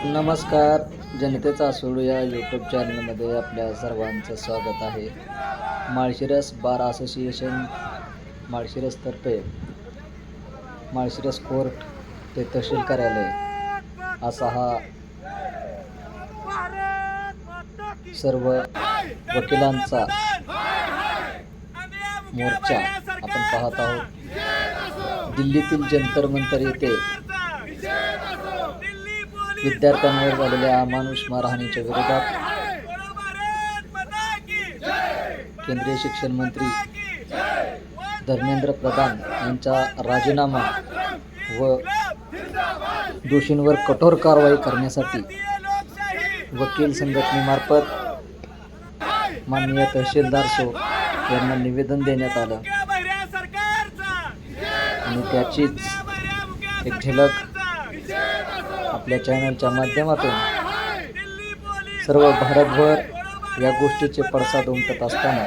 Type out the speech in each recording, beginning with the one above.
नमस्कार. जनतेचा सूड या यूट्यूब चॅनलमध्ये आपल्या सर्वांचं स्वागत आहे. माळशिरस बार असोसिएशन माळशिरसतर्फे माळशिरस कोर्ट ते तहसील कार्यालय असा हा सर्व वकिलांचा मोर्चा आपण पाहत आहोत. दिल्लीतील जंतर मंतर येथे विद्यार्थ्यांवर झालेल्या अमानुष मारहाणीच्या विरोधात केंद्रीय शिक्षण मंत्री धर्मेंद्र प्रधान यांचा राजीनामा व दोषींवर कठोर कारवाई करण्यासाठी वकील संघटनेमार्फत माननीय तहसीलदार सो यांना निवेदन देण्यात आलं आणि त्याचीच एक झलक आपल्या चॅनलच्या माध्यमातून सर्व भारतभर या गोष्टीचे पडसाद उमटत असताना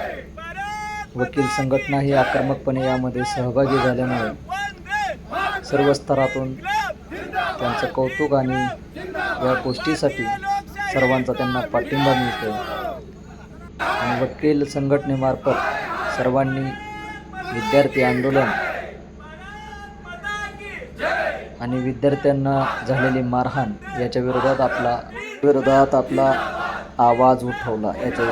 वकील संघटना ही आक्रमकपणे यामध्ये सहभागी झाल्यामुळे सर्व स्तरातून त्यांचं कौतुक आणि या गोष्टीसाठी सर्वांचा त्यांना पाठिंबा मिळतो आणि वकील संघटनेमार्फत सर्वांनी विद्यार्थी आंदोलन आणि विद्यार्थ्यांना झालेली मारहाण याच्या विरोधात आपला आवाज उठवला. याच्या